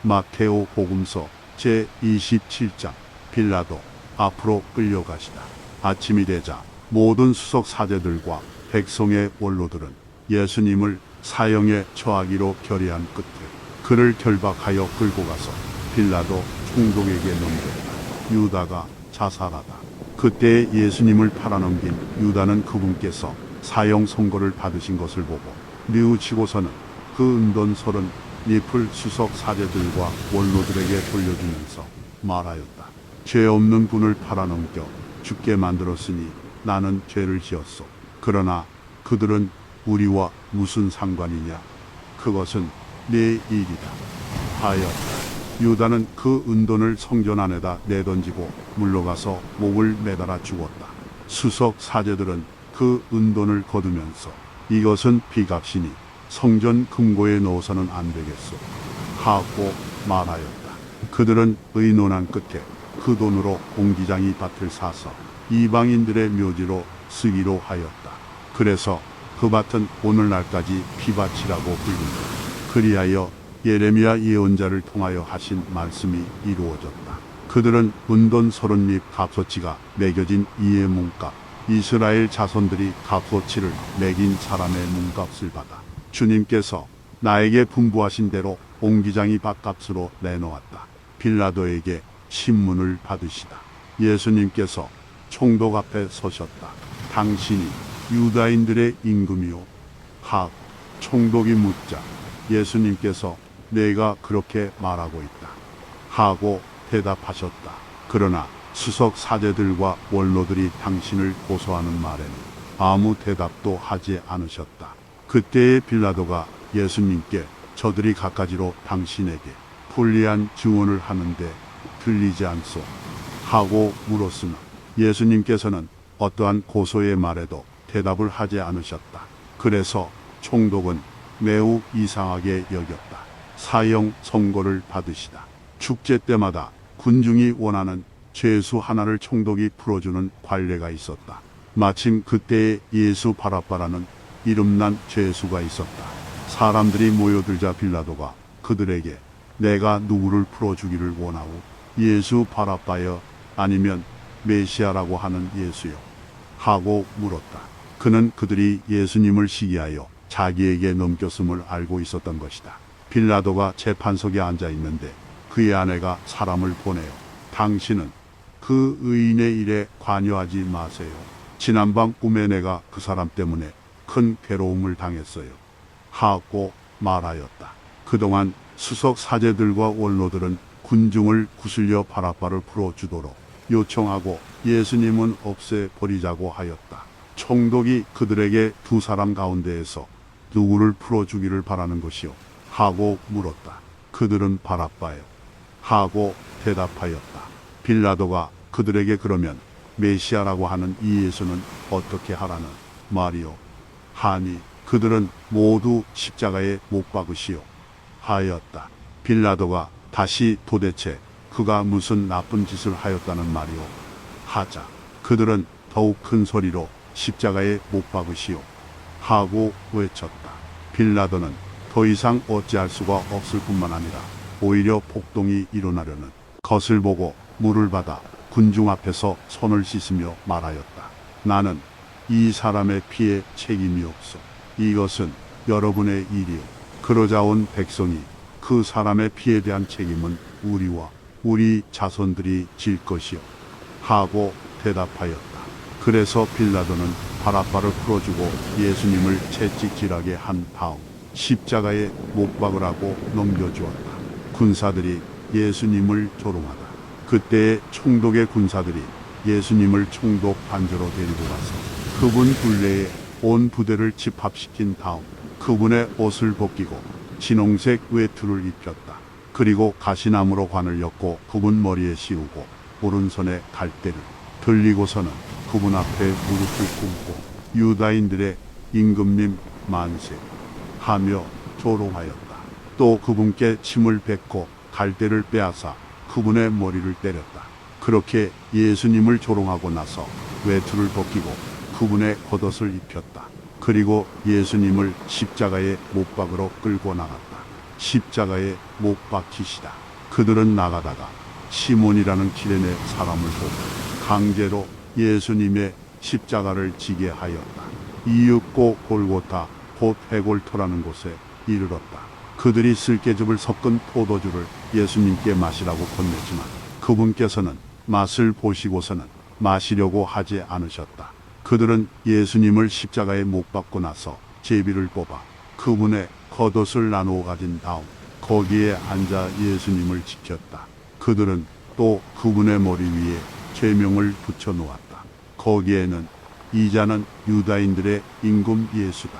마테오 복음서 제27장. 빌라도 앞으로 끌려가시다. 아침이 되자 모든 수석 사제들과 백성의 원로들은 예수님을 사형에 처하기로 결의한 끝에 그를 결박하여 끌고 가서 빌라도 총독에게 넘겼다. 유다가 자살하다. 그때 예수님을 팔아넘긴 유다는 그분께서 사형 선고를 받으신 것을 보고 뉘우치고서는 그 은돈 30잎을 수석 사제들과 원로들에게 돌려주면서 말하였다. 죄 없는 분을 팔아넘겨 죽게 만들었으니 나는 죄를 지었소. 그러나 그들은 우리와 무슨 상관이냐? 그것은 내 일이다 하였다. 유다는 그 은돈을 성전 안에다 내던지고 물러가서 목을 매달아 죽었다. 수석 사제들은 그 은돈을 거두면서 이것은 비값이니 성전 금고에 넣어서는 안 되겠소 하고 말하였다. 그들은 의논한 끝에 그 돈으로 공기장이 밭을 사서 이방인들의 묘지로 쓰기로 하였다. 그래서 그 밭은 오늘날까지 피밭이라고 불린다. 그리하여 예레미야 예언자를 통하여 하신 말씀이 이루어졌다. 그들은 은돈 30잎 값어치가 매겨진 이의 몸값, 이스라엘 자손들이 값어치를 매긴 사람의 몸값을 받아 주님께서 나에게 분부하신 대로 옹기장이 밭값으로 내놓았다. 빌라도에게 신문을 받으시다. 예수님께서 총독 앞에 서셨다. 당신이 유다인들의 임금이요? 하고 총독이 묻자 예수님께서 내가 그렇게 말하고 있다 하고 대답하셨다. 그러나 수석 사제들과 원로들이 당신을 고소하는 말에는 아무 대답도 하지 않으셨다. 그때에 빌라도가 예수님께 저들이 갖가지로 당신에게 불리한 증언을 하는데 들리지 않소 하고 물었으나 예수님께서는 어떠한 고소의 말에도 대답을 하지 않으셨다. 그래서 총독은 매우 이상하게 여겼다. 사형 선고를 받으시다. 축제 때마다 군중이 원하는 죄수 하나를 총독이 풀어주는 관례가 있었다. 마침 그때에 예수 바라바라는 이름난 죄수가 있었다. 사람들이 모여들자 빌라도가 그들에게 내가 누구를 풀어주기를 원하오? 예수 바라바여 아니면 메시아라고 하는 예수요? 하고 물었다. 그는 그들이 예수님을 시기하여 자기에게 넘겼음을 알고 있었던 것이다. 빌라도가 재판석에 앉아 있는데 그의 아내가 사람을 보내어 당신은 그 의인의 일에 관여하지 마세요. 지난밤 꿈에 내가 그 사람 때문에 큰 괴로움을 당했어요 하고 말하였다. 그동안 수석 사제들과 원로들은 군중을 구슬려 바라바를 풀어주도록 요청하고 예수님은 없애버리자고 하였다. 총독이 그들에게 두 사람 가운데에서 누구를 풀어주기를 바라는 것이요? 하고 물었다. 그들은 바라바요 하고 대답하였다. 빌라도가 그들에게 그러면 메시아라고 하는 이 예수는 어떻게 하라는 말이요? 하니 그들은 모두 십자가에 못 박으시오 하였다. 빌라도가 다시 도대체 그가 무슨 나쁜 짓을 하였다는 말이오? 하자 그들은 더욱 큰 소리로 십자가에 못 박으시오 하고 외쳤다. 빌라도는 더 이상 어찌할 수가 없을 뿐만 아니라 오히려 폭동이 일어나려는 것을 보고 물을 받아 군중 앞에서 손을 씻으며 말하였다. 나는 이 사람의 피에 책임이 없어. 이것은 여러분의 일이요. 그러자 온 백성이 그 사람의 피에 대한 책임은 우리와 우리 자손들이 질 것이요 하고 대답하였다. 그래서 빌라도는 바라바를 풀어주고 예수님을 채찍질하게 한 다음 십자가에 못 박으라고 넘겨주었다. 군사들이 예수님을 조롱하다. 그때에 총독의 군사들이 예수님을 총독 반저로 데리고 가서 그분 둘레에 온 부대를 집합시킨 다음 그분의 옷을 벗기고 진홍색 외투를 입혔다. 그리고 가시나무로 관을 엮고 그분 머리에 씌우고 오른손에 갈대를 들리고서는 그분 앞에 무릎을 꿇고 유다인들의 임금님 만세 하며 조롱하였다. 또 그분께 침을 뱉고 갈대를 빼앗아 그분의 머리를 때렸다. 그렇게 예수님을 조롱하고 나서 외투를 벗기고 그분의 겉옷을 입혔다. 그리고 예수님을 십자가에 못 박으러 끌고 나갔다. 십자가에 못 박히시다. 그들은 나가다가 시몬이라는 기레네 사람을 보고 강제로 예수님의 십자가를 지게 하였다. 이윽고 골고타 곧 해골터라는 곳에 이르렀다. 그들이 쓸개즙을 섞은 포도주를 예수님께 마시라고 건네지만 그분께서는 맛을 보시고서는 마시려고 하지 않으셨다. 그들은 예수님을 십자가에 못 박고 나서 제비를 뽑아 그분의 겉옷을 나누어 가진 다음 거기에 앉아 예수님을 지켰다. 그들은 또 그분의 머리 위에 죄명을 붙여 놓았다. 거기에는 이자는 유다인들의 임금 예수다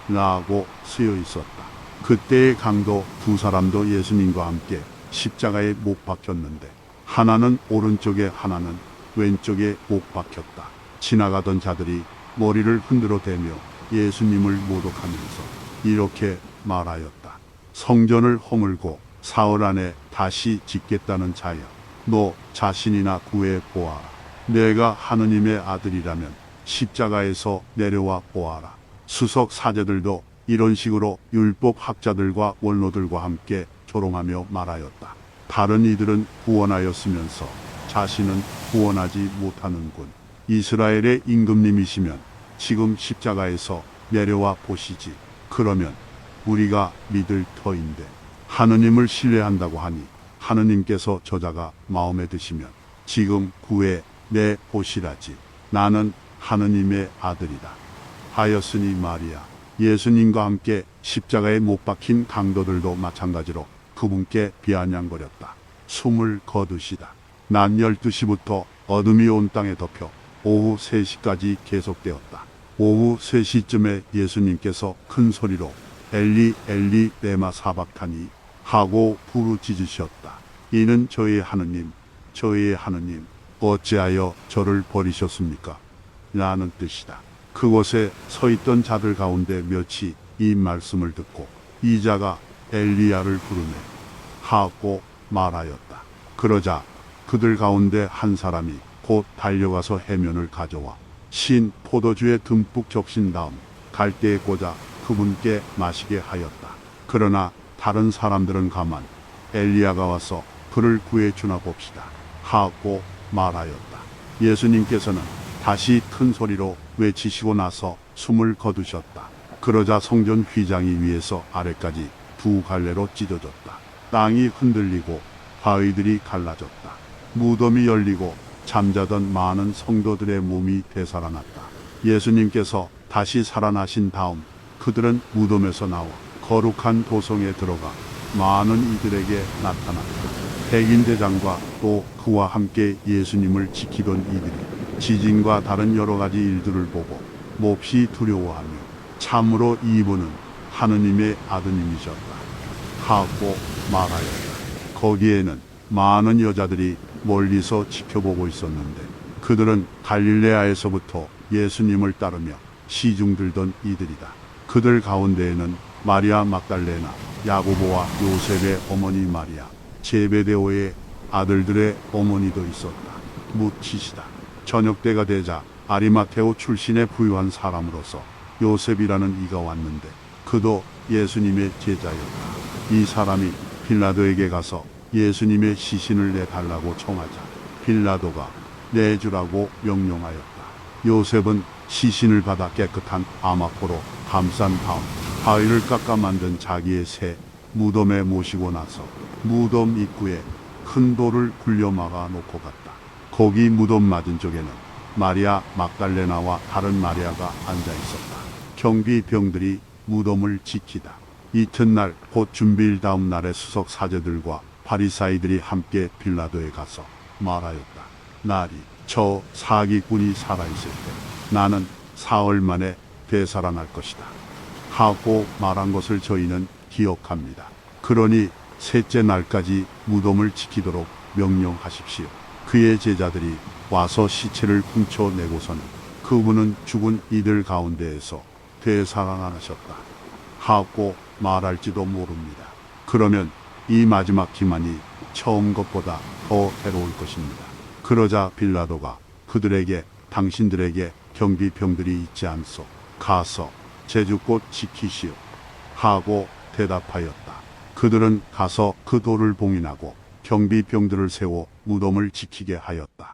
라고 쓰여 있었다. 그때의 강도 두 사람도 예수님과 함께 십자가에 못 박혔는데 하나는 오른쪽에 하나는 왼쪽에 못 박혔다. 지나가던 자들이 머리를 흔들어 대며 예수님을 모독하면서 이렇게 말하였다. 성전을 허물고 사흘 안에 다시 짓겠다는 자여, 너 자신이나 구해 보아라. 내가 하느님의 아들이라면 십자가에서 내려와 보아라. 수석 사제들도 이런 식으로 율법 학자들과 원로들과 함께 조롱하며 말하였다. 다른 이들은 구원하였으면서 자신은 구원하지 못하는군. 이스라엘의 임금님이시면 지금 십자가에서 내려와 보시지. 그러면 우리가 믿을 터인데 하느님을 신뢰한다고 하니 하느님께서 저자가 마음에 드시면 지금 구해 내 보시라지. 나는 하느님의 아들이다 하였으니 말이야. 예수님과 함께 십자가에 못 박힌 강도들도 마찬가지로 그분께 비아냥거렸다. 숨을 거두시다. 낮 12시부터 어둠이 온 땅에 덮여 오후 3시까지 계속되었다. 오후 3시쯤에 예수님께서 큰 소리로 엘리 엘리 레마 사박타니 하고 부르짖으셨다. 이는 저의 하느님, 저의 하느님, 어찌하여 저를 버리셨습니까? 라는 뜻이다. 그곳에 서 있던 자들 가운데 몇이 이 말씀을 듣고 이자가 엘리야를 부르네 하고 말하였다. 그러자 그들 가운데 한 사람이 곧 달려가서 해면을 가져와 신 포도주에 듬뿍 적신 다음 갈대에 꽂아 그분께 마시게 하였다. 그러나 다른 사람들은 가만 엘리야가 와서 그를 구해주나 봅시다 하고 말하였다. 예수님께서는 다시 큰 소리로 외치시고 나서 숨을 거두셨다. 그러자 성전 휘장이 위에서 아래까지 두 갈래로 찢어졌다. 땅이 흔들리고 바위들이 갈라졌다. 무덤이 열리고 잠자던 많은 성도들의 몸이 되살아났다. 예수님께서 다시 살아나신 다음 그들은 무덤에서 나와 거룩한 도성에 들어가 많은 이들에게 나타났다. 백인대장과 또 그와 함께 예수님을 지키던 이들이 지진과 다른 여러 가지 일들을 보고 몹시 두려워하며 참으로 이분은 하느님의 아드님이셨다 하고 말하였다. 거기에는 많은 여자들이 멀리서 지켜보고 있었는데 그들은 갈릴레아에서부터 예수님을 따르며 시중들던 이들이다. 그들 가운데에는 마리아 막달레나, 야고보와 요셉의 어머니 마리아, 제베데오의 아들들의 어머니도 있었다. 묻히시다. 저녁 때가 되자 아리마테오 출신의 부유한 사람으로서 요셉이라는 이가 왔는데 그도 예수님의 제자였다. 이 사람이 빌라도에게 가서 예수님의 시신을 내달라고 청하자 빌라도가 내주라고 명령하였다. 요셉은 시신을 받아 깨끗한 아마포로 감싼 다음 바위를 깎아 만든 자기의 새 무덤에 모시고 나서 무덤 입구에 큰 돌을 굴려 막아 놓고 갔다. 거기 무덤 맞은쪽에는 마리아 막달레나와 다른 마리아가 앉아 있었다. 경비병들이 무덤을 지키다. 이튿날 곧 준비일 다음 날에 수석 사제들과 바리사이들이 함께 빌라도에 가서 말하였다. 날이 저 사기꾼이 살아있을 때 나는 사흘 만에 되살아날 것이다 하고 말한 것을 저희는 기억합니다. 그러니 셋째 날까지 무덤을 지키도록 명령하십시오. 그의 제자들이 와서 시체를 훔쳐내고서는 그분은 죽은 이들 가운데에서 되살아나셨다 하고 말할지도 모릅니다. 그러면 이 마지막 기만이 처음 것보다 더 해로울 것입니다. 그러자 빌라도가 그들에게 당신들에게 경비병들이 있지 않소. 가서 제주꽃 지키시오 하고 대답하였다. 그들은 가서 그 돌을 봉인하고 경비병들을 세워 무덤을 지키게 하였다.